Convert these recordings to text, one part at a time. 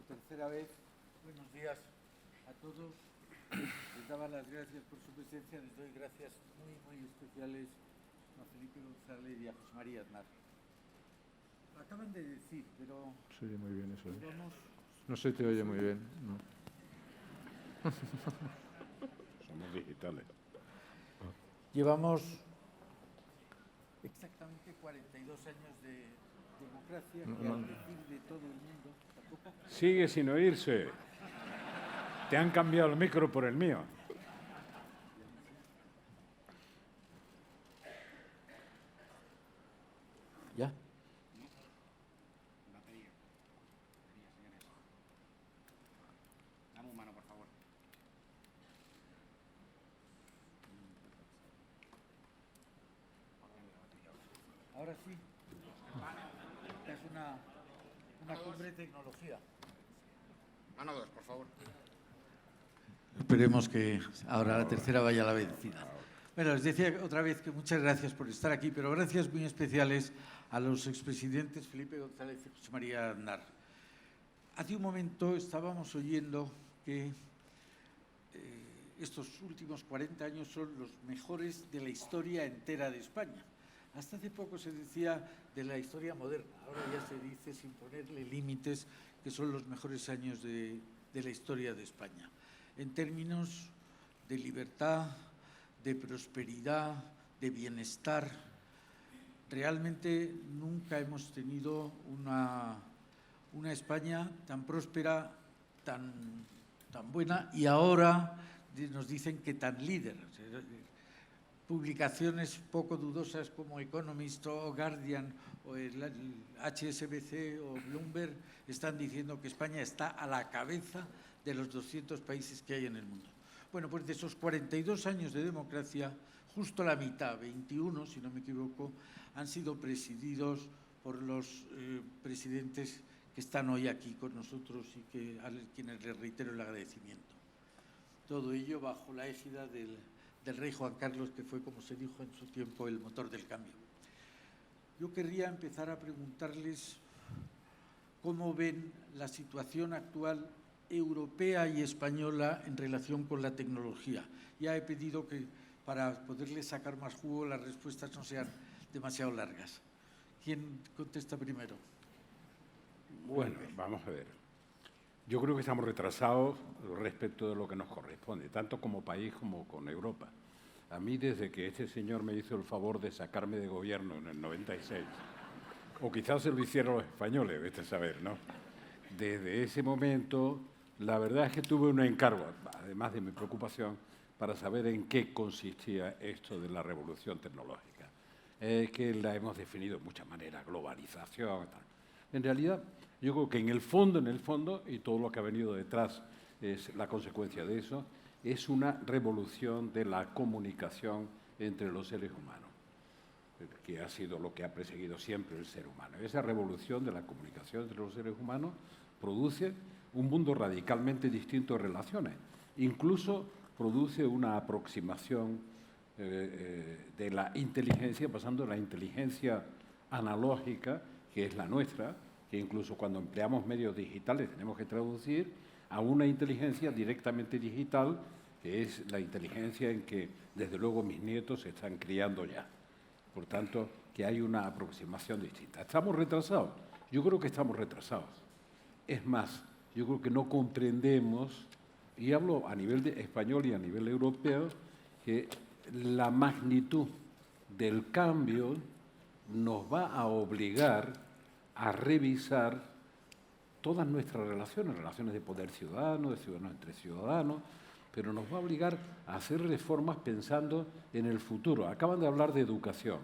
tercera vez. Buenos días a todos. Les daba las gracias por su presencia. Les doy gracias muy especiales a Felipe González y a José María Aznar. Lo acaban de decir, pero... Se oye muy bien eso. Vamos... No se te oye muy bien. No. Somos digitales. Llevamos exactamente 42 años de democracia que al decir de todo el mundo... ¿Tampoco? Sigue sin oírse. Te han cambiado el micro por el mío. ¿Ya? Dame un mano, por favor. Ahora sí. Esta es una cumbre de tecnología. Mano 2, por favor. Esperemos que ahora la tercera vaya a la vencida. Bueno, les decía otra vez que muchas gracias por estar aquí, pero gracias muy especiales a los expresidentes Felipe González y José María Aznar. Hace un momento estábamos oyendo que estos últimos 40 años son los mejores de la historia entera de España. Hasta hace poco se decía de la historia moderna, ahora ya se dice sin ponerle límites que son los mejores años de la historia de España. En términos de libertad, de prosperidad, de bienestar, realmente nunca hemos tenido una España tan próspera, tan buena, y ahora nos dicen que tan líder. Publicaciones poco dudosas como Economist o Guardian o el HSBC o Bloomberg están diciendo que España está a la cabeza de los 200 países que hay en el mundo. Bueno, pues de esos 42 años de democracia, justo la mitad, 21, si no me equivoco, han sido presididos por los presidentes que están hoy aquí con nosotros y a quienes les reitero el agradecimiento. Todo ello bajo la égida del rey Juan Carlos, que fue, como se dijo en su tiempo, el motor del cambio. Yo querría empezar a preguntarles cómo ven la situación actual europea y española en relación con la tecnología. Ya he pedido que, para poderles sacar más jugo, las respuestas no sean demasiado largas. ¿Quién contesta primero? Bueno, vamos a ver. Yo creo que estamos retrasados respecto de lo que nos corresponde, tanto como país como con Europa. A mí, desde que este señor me hizo el favor de sacarme de gobierno en el 96, o quizás se lo hicieron los españoles, vete a saber, ¿no? Desde ese momento, la verdad es que tuve un encargo, además de mi preocupación, para saber en qué consistía esto de la revolución tecnológica. Que la hemos definido de muchas maneras, globalización, tal. En realidad, yo creo que en el fondo, y todo lo que ha venido detrás es la consecuencia de eso, es una revolución de la comunicación entre los seres humanos, que ha sido lo que ha perseguido siempre el ser humano. Esa revolución de la comunicación entre los seres humanos produce un mundo radicalmente distinto de relaciones. Incluso produce una aproximación de la inteligencia, pasando de la inteligencia analógica, que es la nuestra, que incluso cuando empleamos medios digitales tenemos que traducir, a una inteligencia directamente digital, que es la inteligencia en que, desde luego, mis nietos se están criando ya. Por tanto, que hay una aproximación distinta. ¿Estamos retrasados? Yo creo que estamos retrasados. Es más, yo creo que no comprendemos, y hablo a nivel español y a nivel europeo, que la magnitud del cambio nos va a obligar a revisar todas nuestras relaciones de poder ciudadano, de ciudadanos entre ciudadanos, pero nos va a obligar a hacer reformas pensando en el futuro. Acaban de hablar de educación.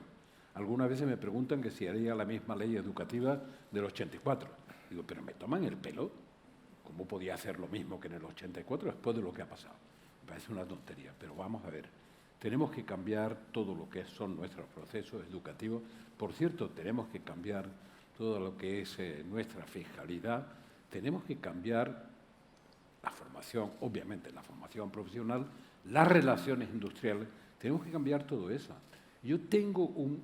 Algunas veces me preguntan que si haría la misma ley educativa del 84. Digo, pero me toman el pelo. ¿Cómo podía hacer lo mismo que en el 84 después de lo que ha pasado? Me parece una tontería, pero vamos a ver. Tenemos que cambiar todo lo que son nuestros procesos educativos. Por cierto, tenemos que cambiar todo lo que es nuestra fiscalidad. Tenemos que cambiar la formación, obviamente la formación profesional, las relaciones industriales. Tenemos que cambiar todo eso. Yo tengo un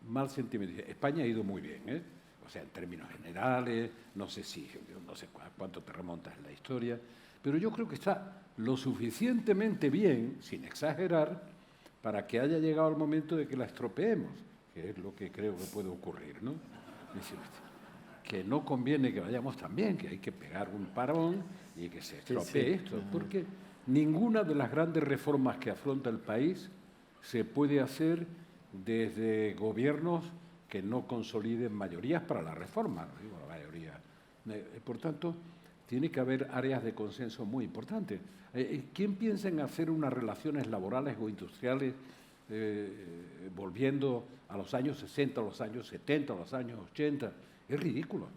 mal sentimiento. España ha ido muy bien, ¿eh? O sea, en términos generales, no sé si sé cuánto te remontas en la historia, pero yo creo que está lo suficientemente bien, sin exagerar, para que haya llegado el momento de que la estropeemos, que es lo que creo que puede ocurrir, ¿no? Es decir, que no conviene que vayamos tan bien, que hay que pegar un parón y que se estropee esto, porque ninguna de las grandes reformas que afronta el país se puede hacer desde gobiernos que no consoliden mayorías para la reforma, no digo la mayoría. Por tanto, tiene que haber áreas de consenso muy importantes. ¿Quién piensa en hacer unas relaciones laborales o industriales volviendo a los años 60, a los años 70, a los años 80? Es ridículo.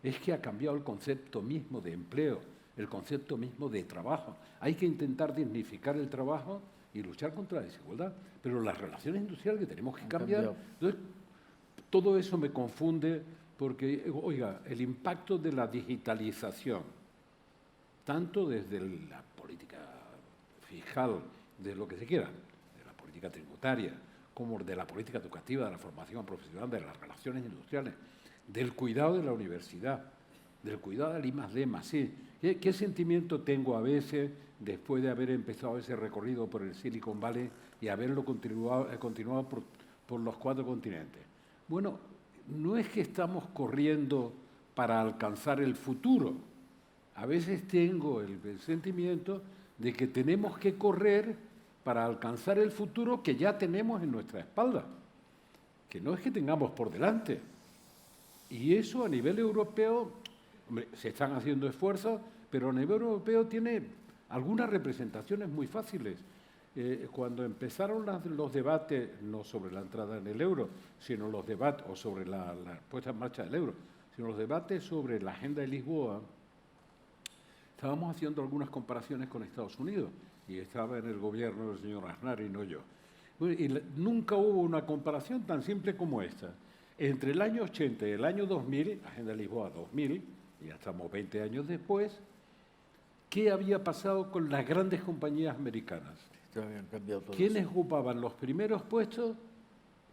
Es que ha cambiado el concepto mismo de empleo, el concepto mismo de trabajo. Hay que intentar dignificar el trabajo y luchar contra la desigualdad. Pero las relaciones industriales que tenemos que cambiar. Entonces, todo eso me confunde porque, oiga, el impacto de la digitalización, tanto desde la política fiscal, de lo que se quiera, de la política tributaria, como de la política educativa, de la formación profesional, de las relaciones industriales, del cuidado de la universidad, del cuidado del I+D+I. ¿Qué sentimiento tengo a veces después de haber empezado ese recorrido por el Silicon Valley y haberlo continuado por los 4 continentes? Bueno, no es que estamos corriendo para alcanzar el futuro. A veces tengo el sentimiento de que tenemos que correr para alcanzar el futuro que ya tenemos en nuestra espalda, que no es que tengamos por delante. Y eso a nivel europeo, hombre, se están haciendo esfuerzos, pero a nivel europeo tiene algunas representaciones muy fáciles. Cuando empezaron los debates, no sobre la entrada en el euro, sino los debates, o sobre la puesta en marcha del euro, sino los debates sobre la agenda de Lisboa, estábamos haciendo algunas comparaciones con Estados Unidos, y estaba en el gobierno del señor Aznar y no yo. Y nunca hubo una comparación tan simple como esta. Entre el año 80 y el año 2000, Agenda de Lisboa 2000, y ya estamos 20 años después, ¿qué había pasado con las grandes compañías americanas? ¿Quiénes ocupaban los primeros puestos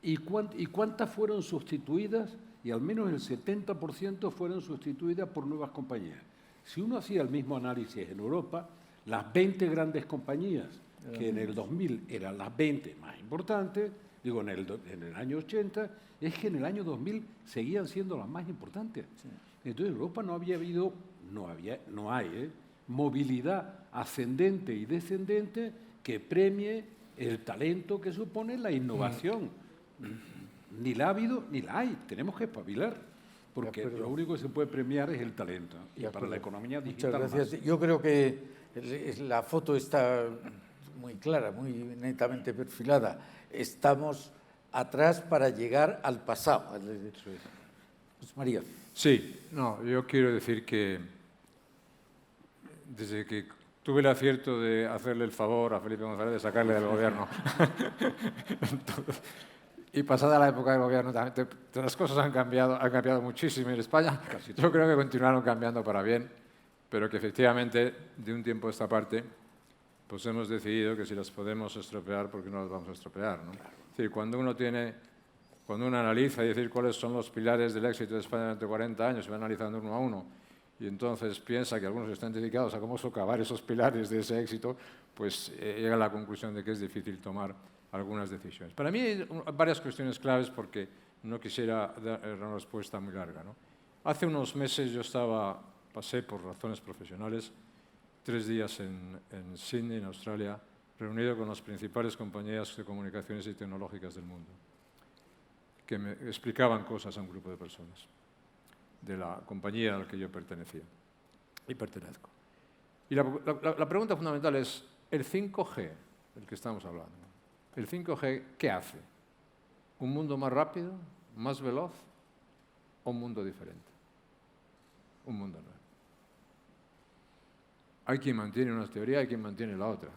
y cuántas fueron sustituidas? Y al menos el 70% fueron sustituidas por nuevas compañías. Si uno hacía el mismo análisis en Europa, las 20 grandes compañías, que en el 2000 eran las 20 más importantes, digo, en el año 80, es que en el año 2000 seguían siendo las más importantes. Sí. Entonces, en Europa no hay movilidad ascendente y descendente que premie el talento que supone la innovación. Ni la ha habido ni la hay. Tenemos que espabilar, porque lo único que se puede premiar es el talento. Y para la economía digital. Muchas gracias. Más. Yo creo que la foto está muy clara, muy netamente perfilada. Estamos atrás para llegar al pasado. Pues María. Sí, no, yo quiero decir que desde que tuve el acierto de hacerle el favor a Felipe González de sacarle del gobierno, entonces, y pasada la época del gobierno, también, las cosas han cambiado muchísimo en España. Yo creo que continuaron cambiando para bien, pero que efectivamente, de un tiempo a esta parte, pues hemos decidido que si las podemos estropear, ¿por qué no las vamos a estropear? ¿No? Claro. Es decir, cuando uno analiza y decir cuáles son los pilares del éxito de España durante 40 años, se va analizando uno a uno, y entonces piensa que algunos están dedicados a cómo socavar esos pilares de ese éxito, pues llega a la conclusión de que es difícil tomar algunas decisiones. Para mí hay varias cuestiones claves porque no quisiera dar una respuesta muy larga, ¿no? Hace unos meses yo pasé por razones profesionales 3 días en Sydney, en Australia, reunido con las principales compañías de comunicaciones y tecnológicas del mundo, que me explicaban cosas a un grupo de personas de la compañía a la que yo pertenecía y pertenezco. Y la pregunta fundamental es, el 5G, del que estamos hablando, ¿el 5G qué hace? ¿Un mundo más rápido, más veloz o un mundo diferente? Un mundo nuevo. Hay quien mantiene una teoría, hay quien mantiene la otra.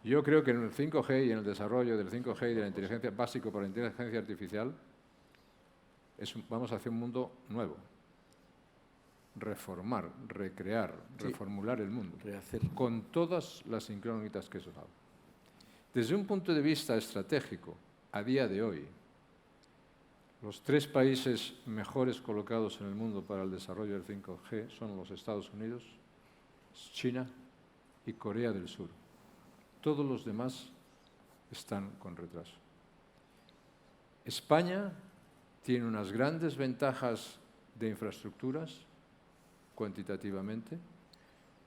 Yo creo que en el 5G y en el desarrollo del 5G y de la inteligencia básico para la inteligencia artificial vamos hacia un mundo nuevo. Reformar, recrear, reformular el mundo. Con todas las incógnitas que eso da. Desde un punto de vista estratégico, a día de hoy, Los 3 países mejores colocados en el mundo para el desarrollo del 5G son los Estados Unidos, China y Corea del Sur. Todos los demás están con retraso. España tiene unas grandes ventajas de infraestructuras, cuantitativamente.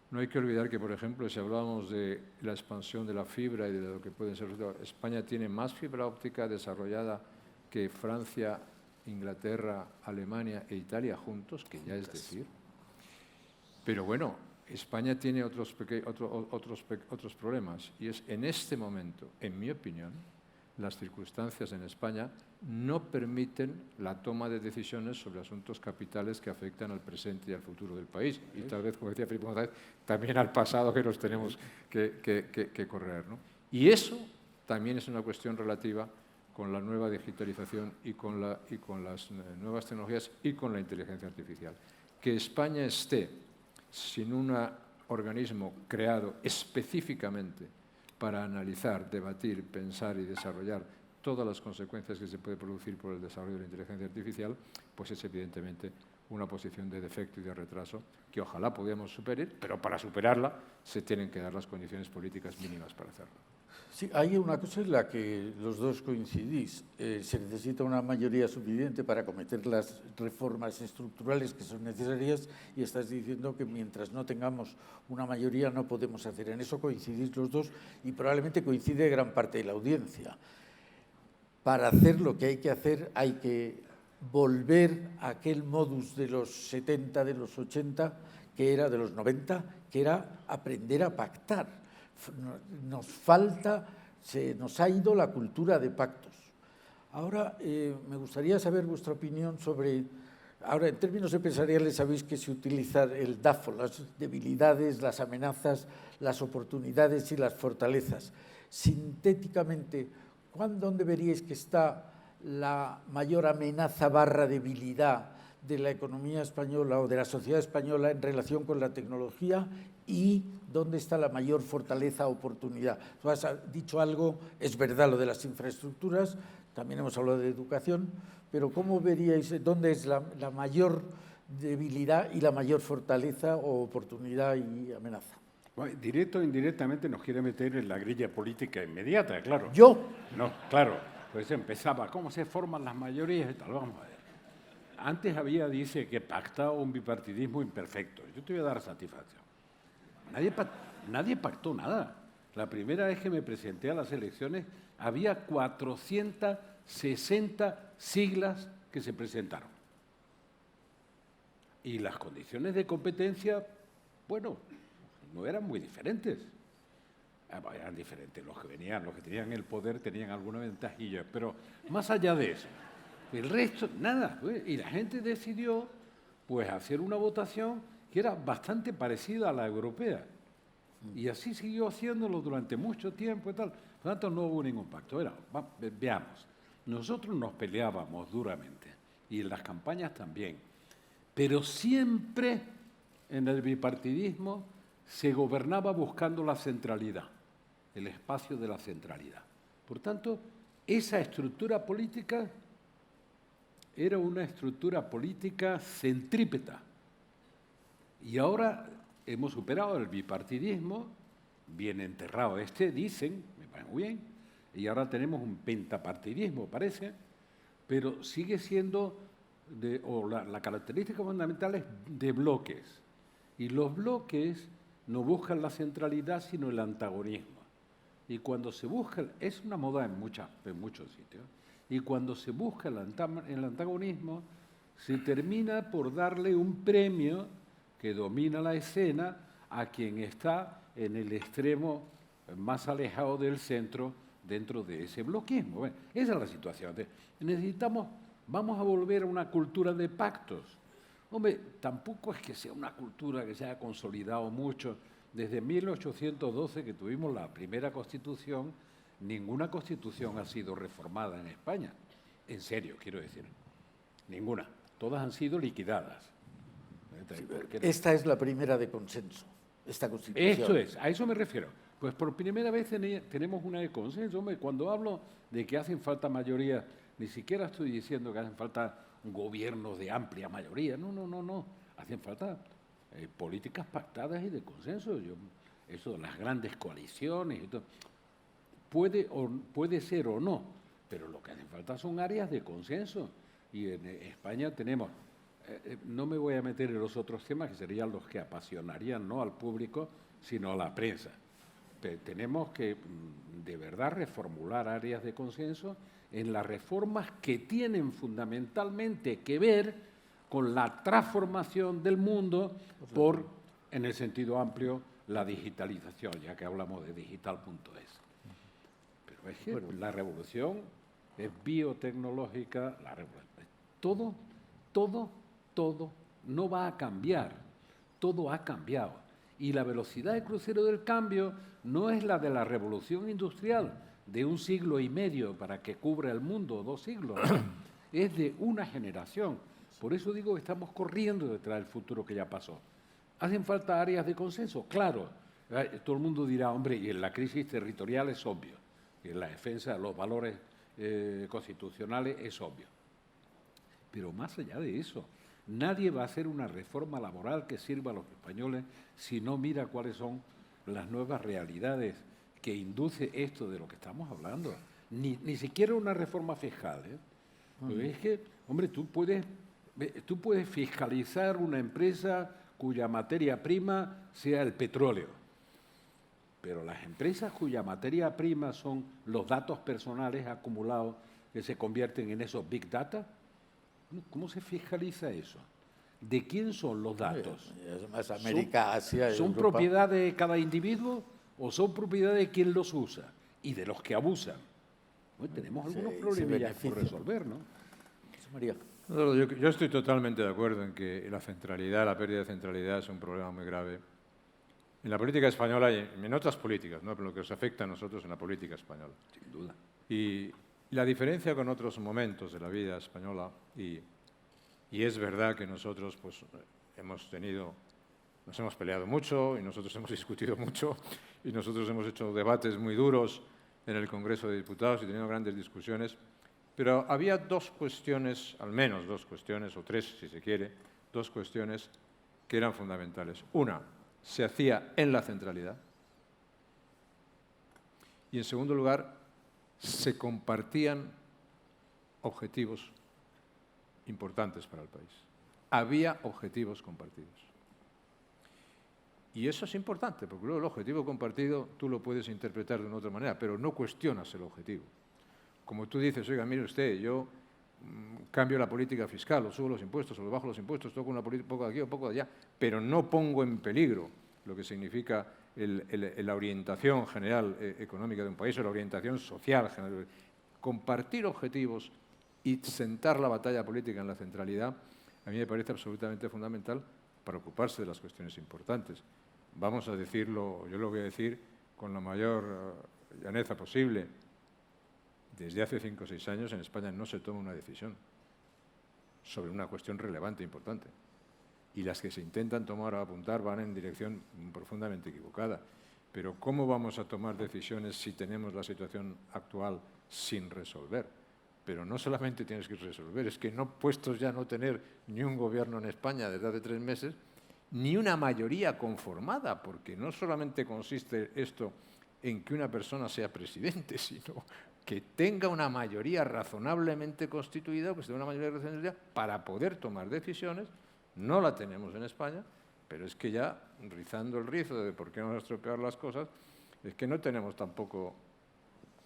No hay que olvidar que, por ejemplo, si hablábamos de la expansión de la fibra y de lo que puede ser, España tiene más fibra óptica desarrollada que Francia, Inglaterra, Alemania e Italia juntos, que ya es decir. Pero bueno, España tiene otros problemas, y es en este momento, en mi opinión, las circunstancias en España no permiten la toma de decisiones sobre asuntos capitales que afectan al presente y al futuro del país. Y tal vez, como decía Felipe González, también al pasado que nos tenemos que correr, ¿no? Y eso también es una cuestión relativa con la nueva digitalización y con las nuevas tecnologías y con la inteligencia artificial. Que España esté sin un organismo creado específicamente para analizar, debatir, pensar y desarrollar todas las consecuencias que se puede producir por el desarrollo de la inteligencia artificial, pues es evidentemente una posición de defecto y de retraso que ojalá podamos superar, pero para superarla se tienen que dar las condiciones políticas mínimas para hacerlo. Sí, hay una cosa en la que los dos coincidís. Se necesita una mayoría suficiente para acometer las reformas estructurales que son necesarias, y estás diciendo que mientras no tengamos una mayoría no podemos hacer. En eso coincidís los dos, y probablemente coincide gran parte de la audiencia. Para hacer lo que hay que volver a aquel modus de los 70, de los 80, que era de los 90, que era aprender a pactar. Nos falta, se nos ha ido la cultura de pactos. Ahora, me gustaría saber vuestra opinión sobre, ahora en términos empresariales sabéis que se utiliza el DAFO, las debilidades, las amenazas, las oportunidades y las fortalezas. Sintéticamente, ¿dónde veríais que está la mayor amenaza / debilidad de la economía española o de la sociedad española en relación con la tecnología, y dónde está la mayor fortaleza, oportunidad? Tú has dicho algo, es verdad lo de las infraestructuras, también hemos hablado de educación, pero ¿cómo veríais dónde es la mayor debilidad y la mayor fortaleza o oportunidad y amenaza? Bueno, directo o indirectamente nos quiere meter en la grilla política inmediata, claro. ¿Yo? No, claro. Pues empezaba, ¿cómo se forman las mayorías y tal? Vamos a ver. Antes dice que pacta un bipartidismo imperfecto. Yo te voy a dar satisfacción. Nadie pactó nada. La primera vez que me presenté a las elecciones había 460 siglas que se presentaron. Y las condiciones de competencia, bueno, no eran muy diferentes. Eran diferentes. Los que tenían el poder tenían alguna ventajilla, pero más allá de eso, el resto, nada. Y la gente decidió pues hacer una votación que era bastante parecida a la europea. Y así siguió haciéndolo durante mucho tiempo y tal. Por lo tanto, no hubo ningún pacto. Veamos, nosotros nos peleábamos duramente, y en las campañas también, pero siempre en el bipartidismo se gobernaba buscando la centralidad, el espacio de la centralidad. Por tanto, esa estructura política era una estructura política centrípeta. Y ahora hemos superado el bipartidismo, bien enterrado dicen, me parece muy bien, y ahora tenemos un pentapartidismo, parece, pero sigue siendo, la característica fundamental es de bloques. Y los bloques no buscan la centralidad, sino el antagonismo. Y cuando se busca, es una moda en muchos sitios, y cuando se busca el antagonismo, se termina por darle un premio que domina la escena a quien está en el extremo más alejado del centro dentro de ese bloquismo. Bueno, esa es la situación. Vamos a volver a una cultura de pactos. Hombre, tampoco es que sea una cultura que se haya consolidado mucho. Desde 1812, que tuvimos la primera Constitución, ninguna Constitución ha sido reformada en España. En serio, quiero decir. Ninguna. Todas han sido liquidadas. Esta es la primera de consenso, esta Constitución. Esto es, a eso me refiero. Pues por primera vez tenemos una de consenso. Hombre, cuando hablo de que hacen falta mayoría Ni siquiera estoy diciendo que hacen falta gobiernos de amplia mayoría. No, no, no, no. Hacen falta políticas pactadas y de consenso. Eso de las grandes coaliciones y todo. Puede ser o no, pero lo que hace falta son áreas de consenso. Y en España tenemos, no me voy a meter en los otros temas que serían los que apasionarían no al público, sino a la prensa. Tenemos que de verdad reformular áreas de consenso en las reformas que tienen fundamentalmente que ver con la transformación del mundo por, en el sentido amplio, la digitalización, ya que hablamos de digital.es. Pero es que la revolución es biotecnológica, la revolución, todo no va a cambiar, todo ha cambiado. Y la velocidad de crucero del cambio no es la de la revolución industrial de 1 siglo y medio para que cubra el mundo, 2 siglos, es de una generación. Por eso digo que estamos corriendo detrás del futuro que ya pasó. ¿Hacen falta áreas de consenso? Claro. Todo el mundo dirá, hombre, y en la crisis territorial es obvio, y en la defensa de los valores constitucionales es obvio. Pero más allá de eso, nadie va a hacer una reforma laboral que sirva a los españoles si no mira cuáles son las nuevas realidades que induce esto de lo que estamos hablando. Ni siquiera una reforma fiscal. Pero es que, hombre, tú puedes fiscalizar una empresa cuya materia prima sea el petróleo. Pero las empresas cuya materia prima son los datos personales acumulados que se convierten en esos big data, ¿cómo se fiscaliza eso? ¿De quién son los datos? Más América, Asia, ¿Son Europa. propiedad de cada individuo o son propiedad de quien los usa y de los que abusan? Bueno, tenemos algunos problemillas por resolver, ¿no? María. Yo estoy totalmente de acuerdo en que la centralidad, la pérdida de centralidad es un problema muy grave en la política española y en otras políticas, ¿no? Pero lo que nos afecta a nosotros en la política española. Sin duda. Y la diferencia con otros momentos de la vida española, y es verdad que nosotros pues, nos hemos peleado mucho y nosotros hemos discutido mucho y nosotros hemos hecho debates muy duros en el Congreso de Diputados y tenido grandes discusiones, pero había 2 cuestiones, al menos 2 cuestiones, o 3 si se quiere, 2 cuestiones que eran fundamentales. Una, se hacía en la centralidad y en segundo lugar, se compartían objetivos importantes para el país. Había objetivos compartidos. Y eso es importante, porque luego el objetivo compartido tú lo puedes interpretar de una otra manera, pero no cuestionas el objetivo. Como tú dices, oiga, mire usted, yo cambio la política fiscal, o subo los impuestos, o bajo los impuestos, toco un poco de aquí o un poco de allá, pero no pongo en peligro lo que significa la orientación general económica de un país o la orientación social general. Compartir objetivos y sentar la batalla política en la centralidad a mí me parece absolutamente fundamental para ocuparse de las cuestiones importantes. Vamos a decirlo, yo lo voy a decir con la mayor llaneza posible. Desde hace 5 o 6 años en España no se toma una decisión sobre una cuestión relevante e importante. Y las que se intentan tomar o apuntar van en dirección profundamente equivocada. Pero ¿cómo vamos a tomar decisiones si tenemos la situación actual sin resolver? Pero no solamente tienes que resolver, es que no puestos ya no tener ni un gobierno en España desde hace 3 meses, ni una mayoría conformada, porque no solamente consiste esto en que una persona sea presidente, sino que tenga una mayoría razonablemente constituida, que sea una mayoría razonable para poder tomar decisiones. No la tenemos en España, pero es que ya, rizando el rizo de por qué vamos a estropear las cosas, es que no tenemos tampoco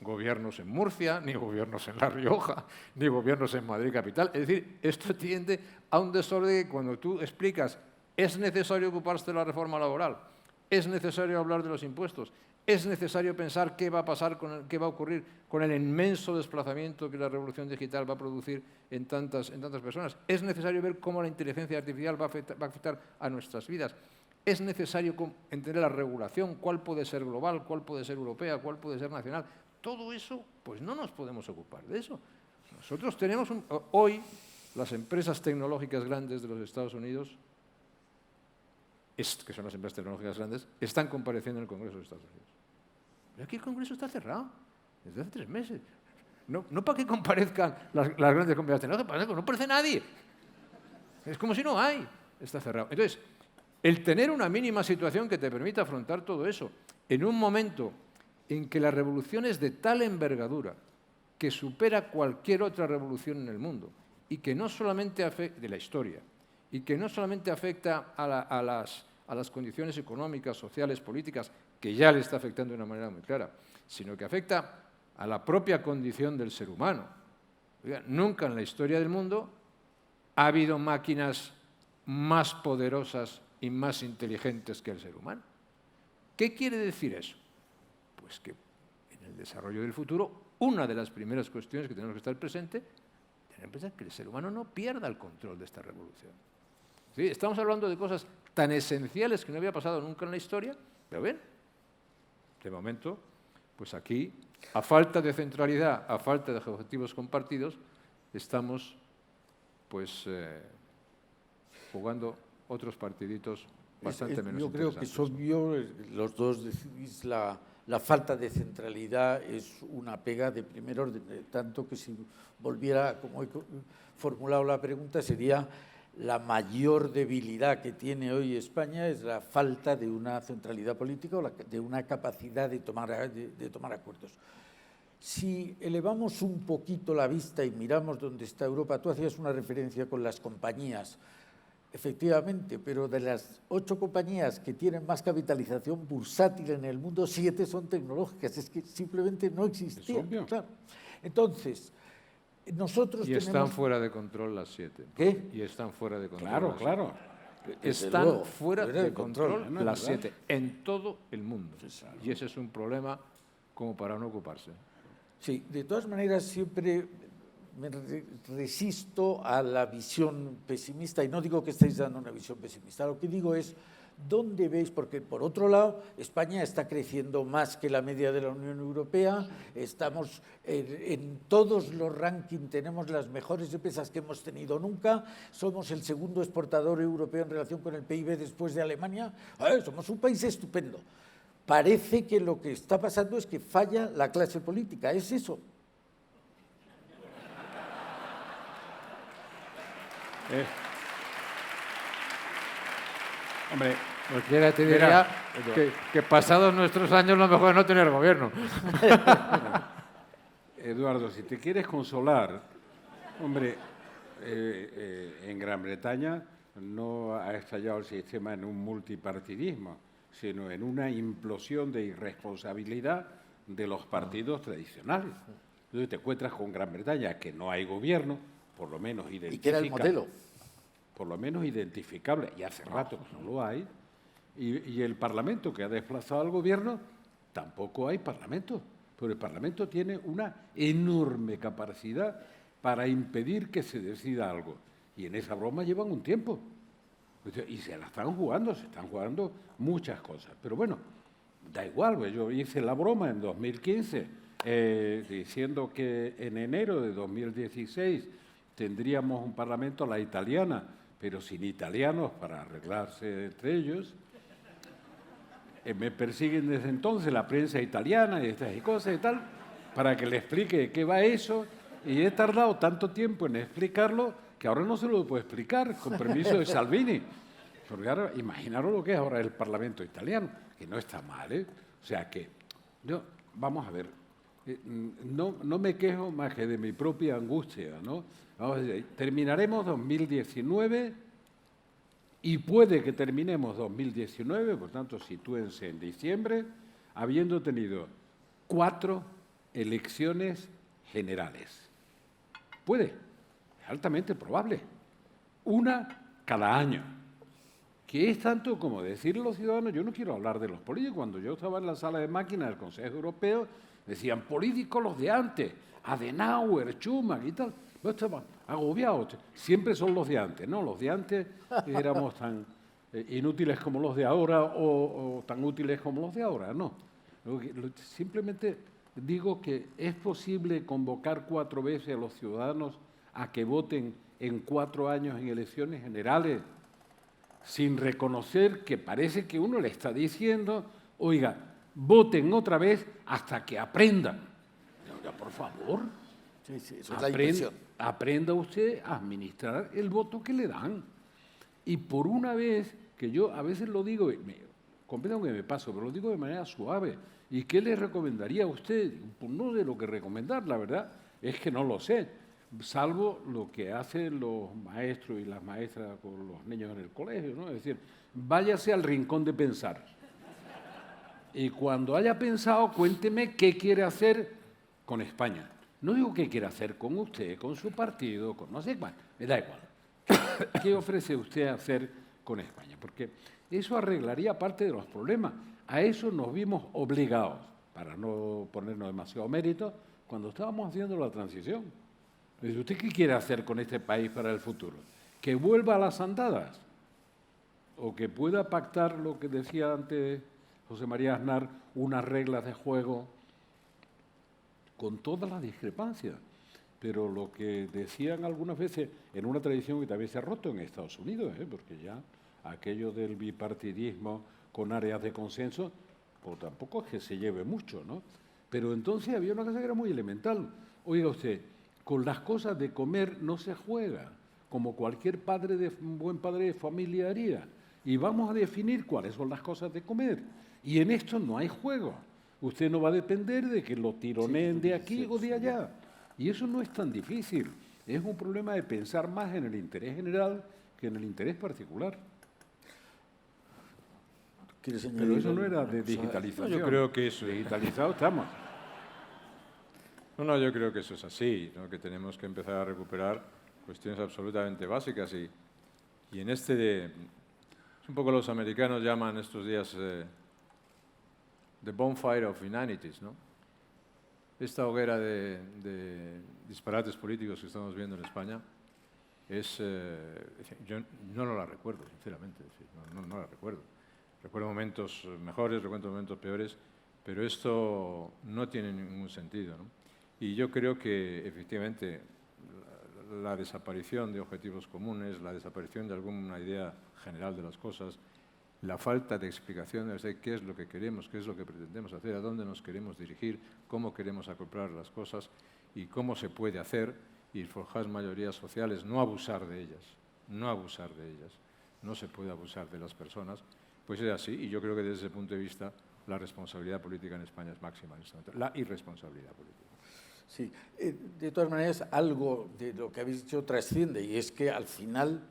gobiernos en Murcia, ni gobiernos en La Rioja, ni gobiernos en Madrid capital. Es decir, esto tiende a un desorden que cuando tú explicas es necesario ocuparse de la reforma laboral, es necesario hablar de los impuestos, es necesario pensar qué va a pasar, qué va a ocurrir con el inmenso desplazamiento que la revolución digital va a producir en tantas personas. Es necesario ver cómo la inteligencia artificial va a afectar a nuestras vidas. Es necesario entender la regulación, cuál puede ser global, cuál puede ser europea, cuál puede ser nacional. Todo eso, pues no nos podemos ocupar de eso. Nosotros tenemos hoy las empresas tecnológicas grandes de los Estados Unidos, que son las empresas tecnológicas grandes, están compareciendo en el Congreso de Estados Unidos. Pero aquí el Congreso está cerrado desde hace 3 meses. No para que comparezcan las grandes compañías, no aparece nadie. Es como si no hay, está cerrado. Entonces, el tener una mínima situación que te permita afrontar todo eso, en un momento en que la revolución es de tal envergadura que supera cualquier otra revolución en el mundo y que no solamente afecta de la historia y que no solamente afecta a las condiciones económicas, sociales, políticas, que ya le está afectando de una manera muy clara, sino que afecta a la propia condición del ser humano. Oiga, nunca en la historia del mundo ha habido máquinas más poderosas y más inteligentes que el ser humano. ¿Qué quiere decir eso? Pues que en el desarrollo del futuro, una de las primeras cuestiones que tenemos que estar presentes es que el ser humano no pierda el control de esta revolución. ¿Sí? Estamos hablando de cosas tan esenciales que no había pasado nunca en la historia, pero ven, de momento, pues aquí, a falta de centralidad, a falta de objetivos compartidos, estamos pues jugando otros partiditos bastante menos Yo creo que es interesantes. obvio, los dos decís, la falta de centralidad es una pega de primer orden, tanto que si volviera, como he formulado la pregunta, sería la mayor debilidad que tiene hoy España es la falta de una centralidad política o de una capacidad de tomar acuerdos. Si elevamos un poquito la vista y miramos dónde está Europa, tú hacías una referencia con las compañías, efectivamente, pero de las 8 compañías que tienen más capitalización bursátil en el mundo, 7 son tecnológicas, es que simplemente no existían. Es obvio. Claro. Entonces, nosotros Y están tenemos... fuera de control las 7. ¿Qué? Y están fuera de control. Claro, las claro. Están luego, fuera de control no es las verdad. 7 en todo el mundo. Y ese es un problema como para no ocuparse. Sí, de todas maneras siempre me resisto a la visión pesimista, y no digo que estéis dando una visión pesimista, lo que digo es, ¿dónde veis? Porque por otro lado, España está creciendo más que la media de la Unión Europea, estamos en todos los rankings, tenemos las mejores empresas que hemos tenido nunca, somos el segundo exportador europeo en relación con el PIB después de Alemania, somos un país estupendo. Parece que lo que está pasando es que falla la clase política, ¿es eso? Hombre, Cualquiera te diría que pasados nuestros años lo mejor es no tener gobierno. Eduardo, si te quieres consolar, hombre, en Gran Bretaña no ha estallado el sistema en un multipartidismo, sino en una implosión de irresponsabilidad de los partidos tradicionales. Entonces te encuentras con Gran Bretaña, que no hay gobierno, por lo menos identificable. Y que era el modelo. Por lo menos identificable, y hace rato que no lo hay, y el Parlamento, que ha desplazado al gobierno, tampoco hay Parlamento. Pero el Parlamento tiene una enorme capacidad para impedir que se decida algo. Y en esa broma llevan un tiempo. Y se la están jugando muchas cosas. Pero bueno, da igual, pues yo hice la broma en 2015, diciendo que en enero de 2016 tendríamos un Parlamento a la italiana, pero sin italianos para arreglarse entre ellos. Me persiguen desde entonces la prensa italiana y estas cosas y tal, para que le explique de qué va eso, y he tardado tanto tiempo en explicarlo que ahora no se lo puedo explicar, con permiso de Salvini. Porque ahora, imaginaros lo que es ahora el Parlamento italiano, que no está mal, ¿eh? O sea que, vamos a ver, no me quejo más que de mi propia angustia, ¿no? Vamos a decir, terminaremos 2019 y puede que terminemos 2019, por tanto, sitúense en diciembre, habiendo tenido 4 elecciones generales. Puede, es altamente probable. Una cada año. Que es tanto como decirle a los ciudadanos, yo no quiero hablar de los políticos. Cuando yo estaba en la sala de máquinas del Consejo Europeo, decían, políticos los de antes, Adenauer, Schuman y tal. Yo estaba agobiado. Siempre son los de antes, ¿no? Los de antes éramos tan inútiles como los de ahora o tan útiles como los de ahora, no. Simplemente digo que es posible convocar 4 veces a los ciudadanos a que voten en 4 años en elecciones generales, sin reconocer que parece que uno le está diciendo, oiga, voten otra vez hasta que aprendan. Oiga, por favor, Sí, sí, eso es la impresión. Aprenda usted a administrar el voto que le dan. Y por una vez, que yo a veces lo digo, comprendo que me paso, pero lo digo de manera suave. ¿Y qué le recomendaría a usted? Pues no sé lo que recomendar, la verdad es que no lo sé, salvo lo que hacen los maestros y las maestras con los niños en el colegio, ¿no? Es decir, váyase al rincón de pensar. Y cuando haya pensado, cuénteme qué quiere hacer con España. No digo qué quiere hacer con usted, con su partido, con no sé cuál, me da igual. ¿Qué ofrece usted hacer con España? Porque eso arreglaría parte de los problemas. A eso nos vimos obligados, para no ponernos demasiado mérito, cuando estábamos haciendo la transición. ¿Usted qué quiere hacer con este país para el futuro? ¿Que vuelva a las andadas? ¿O que pueda pactar lo que decía antes José María Aznar, unas reglas de juego con todas las discrepancias? Pero lo que decían algunas veces en una tradición que también se ha roto en Estados Unidos, porque ya aquello del bipartidismo con áreas de consenso, pues tampoco es que se lleve mucho, ¿no? Pero entonces había una cosa que era muy elemental. Oiga usted, con las cosas de comer no se juega, como cualquier buen padre de familia haría. Y vamos a definir cuáles son las cosas de comer. Y en esto no hay juego. Usted no va a depender de que lo tironeen de aquí o de allá. Y eso no es tan difícil. Es un problema de pensar más en el interés general que en el interés particular. Pero eso no era de digitalización. No, yo creo que eso digitalizado estamos. No, yo creo que eso es así, ¿no? Que tenemos que empezar a recuperar cuestiones absolutamente básicas y en es un poco los americanos llaman estos días the bonfire of inanities, ¿no? Esta hoguera de disparates políticos que estamos viendo en España yo no la recuerdo, sinceramente, no la recuerdo. Recuerdo momentos mejores, recuerdo momentos peores, pero esto no tiene ningún sentido, ¿no? Y yo creo que, efectivamente, la desaparición de objetivos comunes, la desaparición de alguna idea general de las cosas, la falta de explicaciones de qué es lo que queremos, qué es lo que pretendemos hacer, a dónde nos queremos dirigir, cómo queremos acoplar las cosas y cómo se puede hacer y forjar mayorías sociales, no abusar de ellas, no se puede abusar de las personas, pues es así y yo creo que desde ese punto de vista la responsabilidad política en España es máxima en este momento, la irresponsabilidad política. Sí, de todas maneras, algo de lo que habéis dicho trasciende y es que al final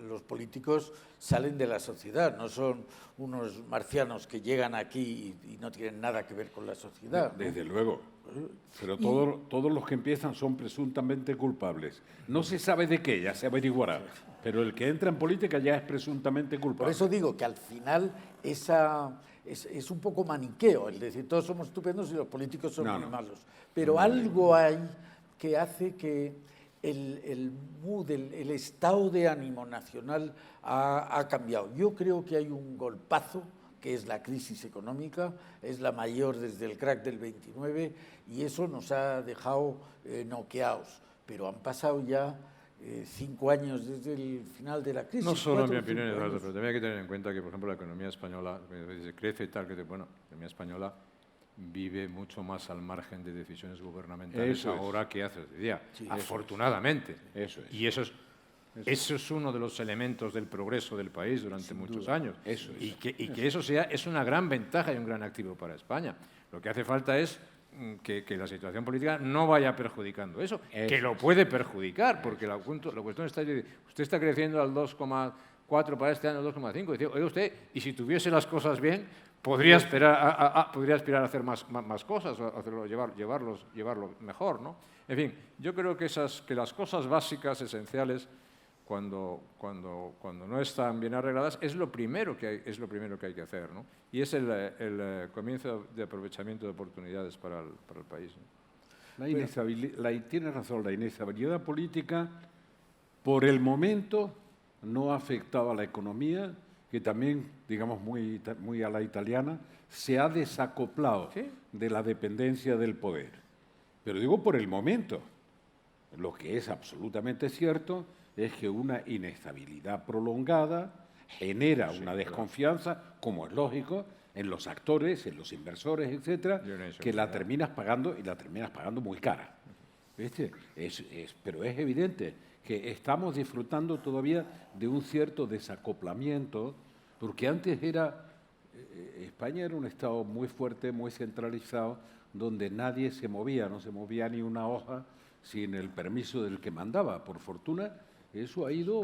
los políticos salen de la sociedad, no son unos marcianos que llegan aquí y no tienen nada que ver con la sociedad, ¿no? Desde luego, pero todos los que empiezan son presuntamente culpables. No se sabe de qué, ya se averiguará, pero el que entra en política ya es presuntamente culpable. Por eso digo que al final es un poco maniqueo, el decir todos somos estupendos y los políticos son muy malos. Pero algo hay que hace que el mood, el estado de ánimo nacional ha cambiado. Yo creo que hay un golpazo, que es la crisis económica, es la mayor desde el crack del 29, y eso nos ha dejado noqueados. Pero han pasado ya 5 años desde el final de la crisis. No solo, en mi opinión, Eduardo, pero también hay que tener en cuenta que, por ejemplo, la economía española crece y tal, la economía española vive mucho más al margen de decisiones gubernamentales ahora que hace día, afortunadamente. Eso es. Y eso es uno de los elementos del progreso del país durante muchos años. Eso es. Y que eso es una gran ventaja y un gran activo para España. Lo que hace falta es que la situación política no vaya perjudicando eso, que lo puede perjudicar, porque la cuestión está, usted está creciendo al 2,4 para este año, al 2,5. Dice, oye usted, y si tuviese las cosas bien, podría aspirar a hacer más cosas, a llevarlo mejor, ¿no? En fin, yo creo que las cosas básicas, esenciales, cuando no están bien arregladas, es lo primero que hay que hacer, ¿no? Y es el comienzo de aprovechamiento de oportunidades para el país, ¿no? Tiene razón, la inestabilidad política, por el momento, no ha afectado a la economía, que también, digamos, muy a la italiana, se ha desacoplado de la dependencia del poder. Pero digo por el momento. Lo que es absolutamente cierto es que una inestabilidad prolongada genera una desconfianza, como es lógico, en los actores, en los inversores, etcétera, que la terminas pagando y la terminas pagando muy cara. ¿Viste? Pero es evidente que estamos disfrutando todavía de un cierto desacoplamiento, porque antes España era un Estado muy fuerte, muy centralizado, donde nadie se movía, no se movía ni una hoja sin el permiso del que mandaba. Por fortuna, eso ha ido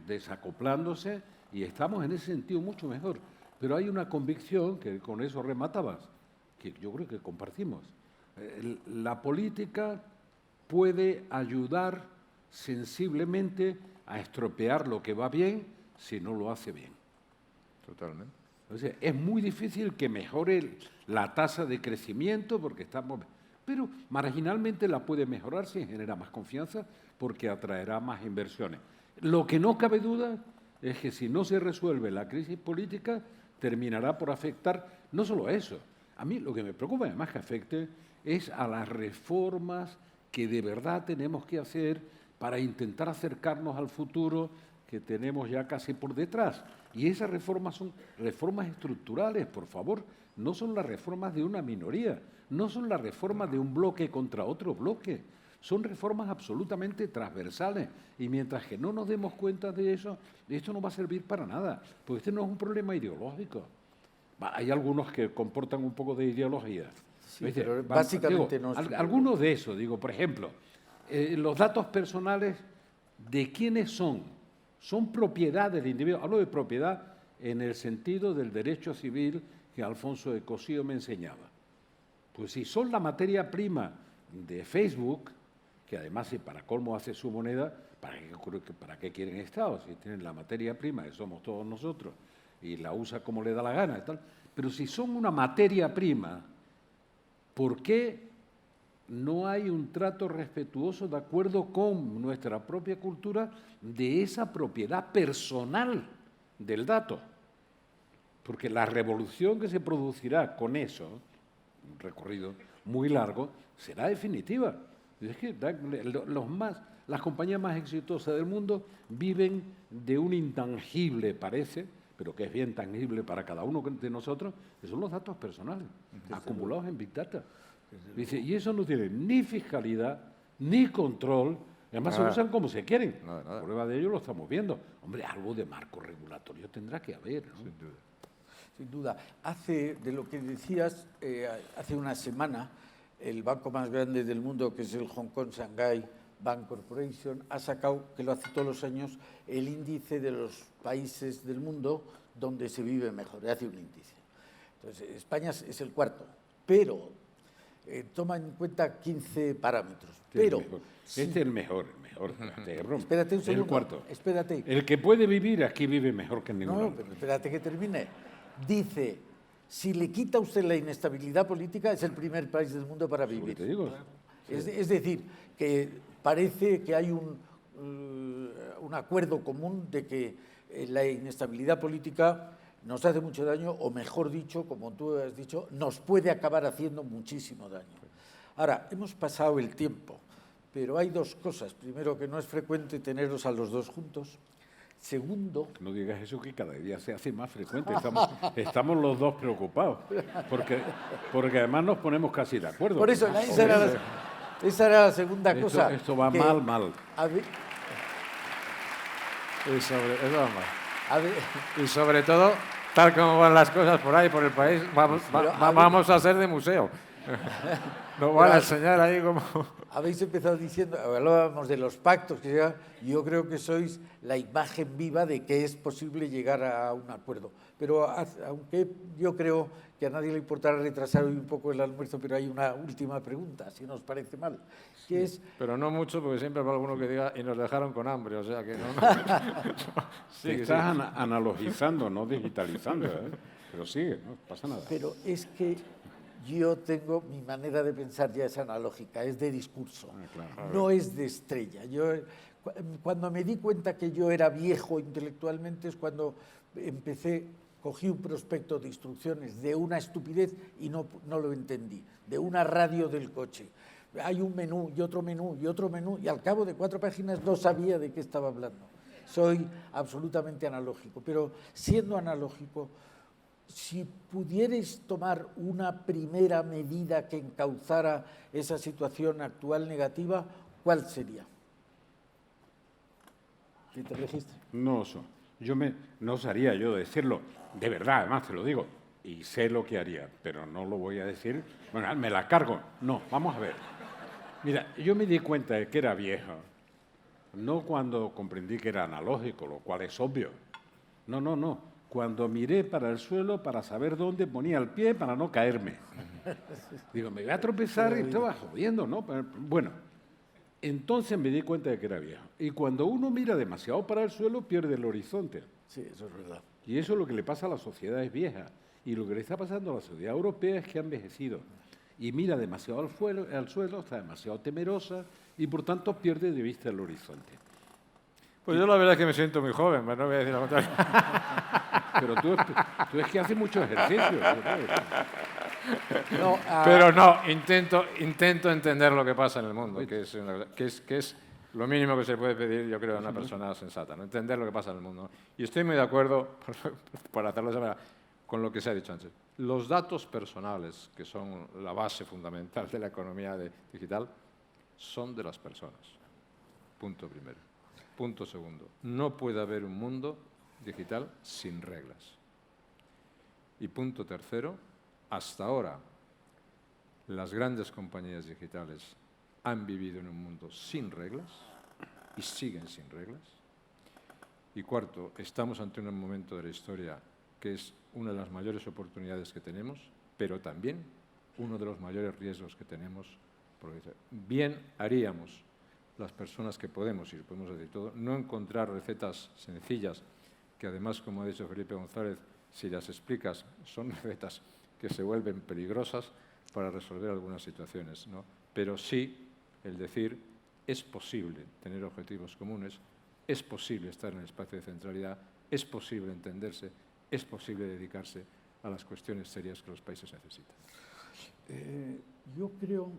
desacoplándose y estamos en ese sentido mucho mejor. Pero hay una convicción, que con eso rematabas, que yo creo que compartimos. La política puede ayudar sensiblemente a estropear lo que va bien si no lo hace bien. Totalmente. Entonces, es muy difícil que mejore la tasa de crecimiento porque estamos... Pero marginalmente la puede mejorar si genera más confianza porque atraerá más inversiones. Lo que no cabe duda es que si no se resuelve la crisis política, terminará por afectar no solo a eso. A mí lo que me preocupa además que afecte es a las reformas que de verdad tenemos que hacer para intentar acercarnos al futuro que tenemos ya casi por detrás. Y esas reformas son reformas estructurales, por favor, no son las reformas de una minoría, no son las reformas de un bloque contra otro bloque, son reformas absolutamente transversales. Y mientras que no nos demos cuenta de eso, esto no va a servir para nada, porque este no es un problema ideológico. Hay algunos que comportan un poco de ideología. Sí, pero básicamente digo, no es... Algunos de esos, digo, por ejemplo, los datos personales, ¿de quiénes son? Son propiedad del individuo. Hablo de propiedad en el sentido del derecho civil que Alfonso de Cossío me enseñaba. Pues si son la materia prima de Facebook, que además si para colmo hace su moneda, ¿para qué quieren Estado? Si tienen la materia prima, que somos todos nosotros, y la usa como le da la gana y tal. Pero si son una materia prima, ¿por qué no hay un trato respetuoso de acuerdo con nuestra propia cultura de esa propiedad personal del dato? Porque la revolución que se producirá con eso, un recorrido muy largo, será definitiva. Es que las compañías más exitosas del mundo viven de un intangible, parece, pero que es bien tangible para cada uno de nosotros, que son los datos personales, acumulados en Big Data. Dice, y eso no tiene ni fiscalidad, ni control, además se usan como se quieren. Nada. Prueba de ello lo estamos viendo. Hombre, algo de marco regulatorio tendrá que haber, ¿no? Sin duda. Sin duda. De lo que decías, hace una semana, el banco más grande del mundo, que es el Hong Kong Shanghai Bank Corporation, ha sacado, que lo hace todos los años, el índice de los países del mundo donde se vive mejor. Hace un índice. Entonces, España es el cuarto, pero toma en cuenta 15 parámetros. Pero este es el mejor. Espérate un segundo. El cuarto. Espérate. El que puede vivir aquí vive mejor que en ningún No, otro. pero espérate que termine. Dice, si le quita usted la inestabilidad política, es el primer país del mundo para vivir. Te digo. Es decir, que parece que hay un acuerdo común de que la inestabilidad política nos hace mucho daño, o mejor dicho, como tú has dicho, nos puede acabar haciendo muchísimo daño. Ahora, hemos pasado el tiempo, pero hay dos cosas. Primero, que no es frecuente tenerlos a los dos juntos. Segundo... No digas eso, que cada día se hace más frecuente. Estamos los dos preocupados, porque además nos ponemos casi de acuerdo. Por eso, esa era la segunda cosa. Esto va mal. Y sobre todo, tal como van las cosas por ahí, por el país, vamos a hacer de museo. Nos van a enseñar ahí como... Habéis empezado diciendo, hablábamos de los pactos, yo creo que sois la imagen viva de que es posible llegar a un acuerdo. Pero aunque yo creo que a nadie le importará retrasar hoy un poco el almuerzo, pero hay una última pregunta, si no os parece mal, que es... Pero no mucho, porque siempre habrá alguno que diga, y nos dejaron con hambre, o sea que no. Sí, estás analogizando, no digitalizando, pero sigue, no pasa nada. Pero es que yo tengo, mi manera de pensar ya es analógica, es de discurso, Claro. no es de estrella. Cuando me di cuenta que yo era viejo intelectualmente es cuando cogí un prospecto de instrucciones de una estupidez y no lo entendí, de una radio del coche. Hay un menú y otro menú y otro menú y al cabo de 4 páginas no sabía de qué estaba hablando. Soy absolutamente analógico, pero siendo analógico, Si pudierais tomar una primera medida que encauzara esa situación actual negativa, ¿cuál sería? ¿Sí te registro? No, no osaría yo decirlo, de verdad, además te lo digo, y sé lo que haría, pero no lo voy a decir, bueno, me la cargo. No, vamos a ver. Mira, yo me di cuenta de que era viejo, no cuando comprendí que era analógico, lo cual es obvio. No. Cuando miré para el suelo para saber dónde ponía el pie para no caerme. Digo, me voy a tropezar y estaba jodiendo, ¿no? Bueno, entonces me di cuenta de que era viejo. Y cuando uno mira demasiado para el suelo, pierde el horizonte. Sí, eso es verdad. Y eso es lo que le pasa a las sociedades viejas. Y lo que le está pasando a la sociedad europea es que ha envejecido. Y mira demasiado al suelo, está demasiado temerosa y por tanto pierde de vista el horizonte. Pues yo la verdad es que me siento muy joven, pero no voy a decir lo contrario. Pero tú es que haces mucho ejercicio. No, Pero no, intento entender lo que pasa en el mundo, que es lo mínimo que se puede pedir, yo creo, a una persona sensata, ¿no? Entender lo que pasa en el mundo, ¿no? Y estoy muy de acuerdo, para hacerlo de esa manera, con lo que se ha dicho antes. Los datos personales, que son la base fundamental de la economía digital, son de las personas. Punto primero. Punto segundo. No puede haber un mundo digital sin reglas. Y punto tercero, hasta ahora las grandes compañías digitales han vivido en un mundo sin reglas y siguen sin reglas. Y cuarto, estamos ante un momento de la historia que es una de las mayores oportunidades que tenemos, pero también uno de los mayores riesgos que tenemos. Porque bien haríamos las personas que podemos decir todo, no encontrar recetas sencillas, que además, como ha dicho Felipe González, si las explicas, son recetas que se vuelven peligrosas para resolver algunas situaciones, ¿no? Pero sí el decir, es posible tener objetivos comunes, es posible estar en el espacio de centralidad, es posible entenderse, es posible dedicarse a las cuestiones serias que los países necesitan. Yo creo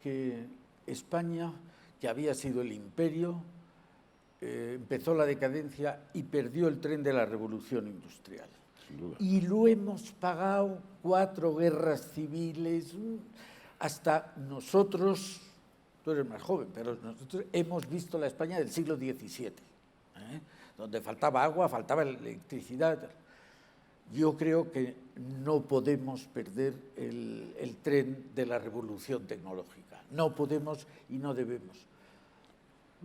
que España, que había sido el imperio, empezó la decadencia y perdió el tren de la revolución industrial. Sin duda. Y lo hemos pagado 4 guerras civiles, hasta nosotros, tú eres más joven, pero nosotros hemos visto la España del siglo XVII, donde faltaba agua, faltaba electricidad. Yo creo que no podemos perder el tren de la revolución tecnológica. No podemos y no debemos.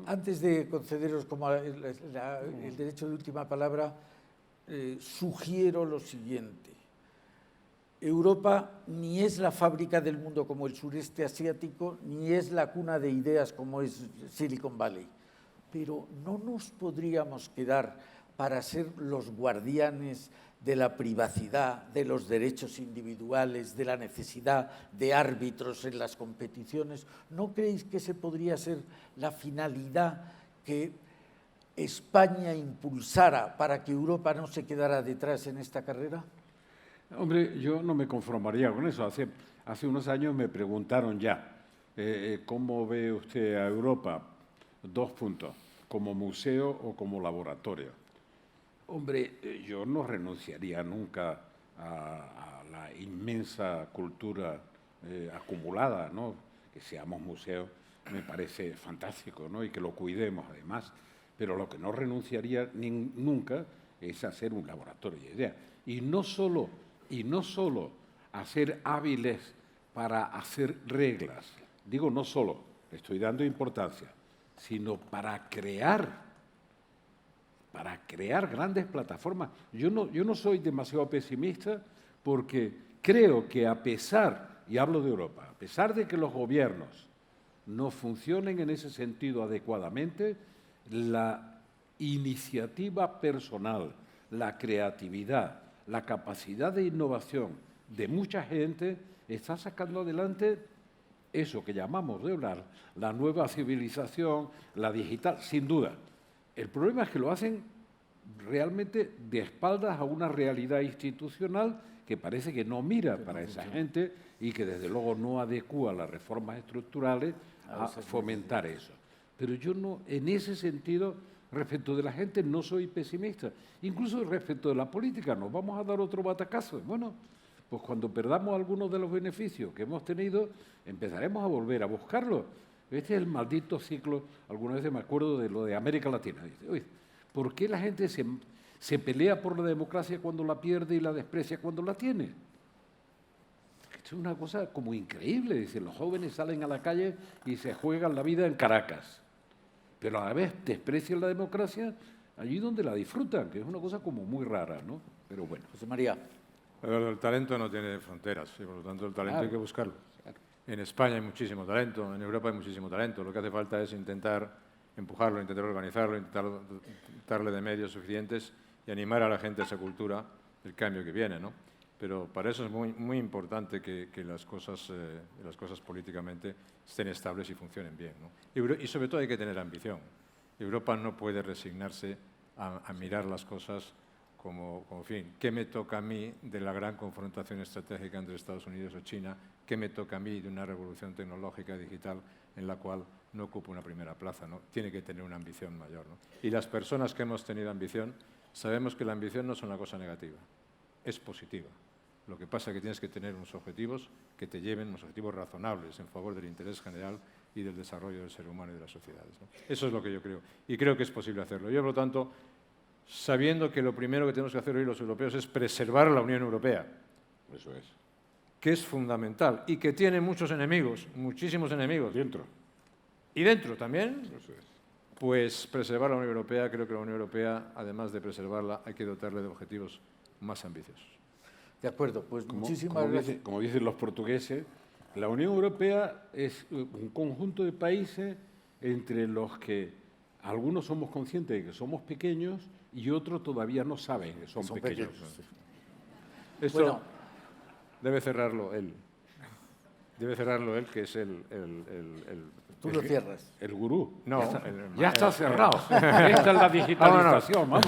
Antes de concederos como el derecho de última palabra, sugiero lo siguiente. Europa ni es la fábrica del mundo como el sureste asiático, ni es la cuna de ideas como es Silicon Valley. Pero no nos podríamos quedar para ser los guardianes de la privacidad, de los derechos individuales, de la necesidad de árbitros en las competiciones. ¿No creéis que ese podría ser la finalidad que España impulsara para que Europa no se quedara detrás en esta carrera? Hombre, yo no me conformaría con eso. Hace unos años me preguntaron ya, ¿cómo ve usted a Europa? 2 puntos, ¿como museo o como laboratorio? Hombre, yo no renunciaría nunca a la inmensa cultura acumulada, ¿no? Que seamos museo me parece fantástico, ¿no? Y que lo cuidemos además. Pero lo que no renunciaría nunca es a ser un laboratorio de ideas. Y no solo a ser hábiles para hacer reglas. Digo no solo, le estoy dando importancia, sino para crear grandes plataformas. Yo no soy demasiado pesimista porque creo que a pesar, y hablo de Europa, a pesar de que los gobiernos no funcionen en ese sentido adecuadamente, la iniciativa personal, la creatividad, la capacidad de innovación de mucha gente está sacando adelante eso que llamamos de la nueva civilización, la digital, sin duda. El problema es que lo hacen realmente de espaldas a una realidad institucional que parece que no mira para esa gente y que desde luego no adecúa las reformas estructurales a fomentar eso. Pero yo no, en ese sentido, Respecto de la gente no soy pesimista. Incluso respecto de la política, nos vamos a dar otro batacazo. Bueno, pues cuando perdamos algunos de los beneficios que hemos tenido, empezaremos a volver a buscarlos. Este es el maldito ciclo, algunas veces me acuerdo de lo de América Latina. Dice, oye, ¿por qué la gente se pelea por la democracia cuando la pierde y la desprecia cuando la tiene? Esto es una cosa como increíble. Dice, los jóvenes salen a la calle y se juegan la vida en Caracas, pero a la vez desprecian la democracia allí donde la disfrutan, que es una cosa como muy rara, ¿no? Pero bueno. José María. El talento no tiene fronteras y por lo tanto el talento hay que buscarlo. En España hay muchísimo talento, en Europa hay muchísimo talento. Lo que hace falta es intentar empujarlo, intentar organizarlo, intentar darle de medios suficientes y animar a la gente a esa cultura del cambio que viene, ¿no? Pero para eso es muy importante que las cosas políticamente estén estables y funcionen bien, ¿no? Y sobre todo hay que tener ambición. Europa no puede resignarse a mirar las cosas como fin, ¿qué me toca a mí de la gran confrontación estratégica entre Estados Unidos o China? ¿Qué me toca a mí de una revolución tecnológica digital en la cual no ocupo una primera plaza, ¿no? Tiene que tener una ambición mayor, ¿no? Y las personas que hemos tenido ambición, sabemos que la ambición no es una cosa negativa, es positiva. Lo que pasa es que tienes que tener unos objetivos que te lleven, unos objetivos razonables en favor del interés general y del desarrollo del ser humano y de las sociedades, ¿no? Eso es lo que yo creo. Y creo que es posible hacerlo. Yo, por lo tanto, sabiendo que lo primero que tenemos que hacer hoy los europeos es preservar la Unión Europea. Eso es. Que es fundamental y que tiene muchos enemigos, muchísimos enemigos. Dentro. Y dentro también, Eso es. pues preservar la Unión Europea, creo que la Unión Europea, además de preservarla, hay que dotarle de objetivos más ambiciosos. De acuerdo, pues muchísimas gracias. Como dicen los portugueses, la Unión Europea es un conjunto de países entre los que algunos somos conscientes de que somos pequeños y otros todavía no saben que son pequeños. Esto Bueno, debe cerrarlo él. Debe cerrarlo él, que es el tú lo cierras. El gurú. no, Ya está cerrado. Esta es la digitalización, vamos.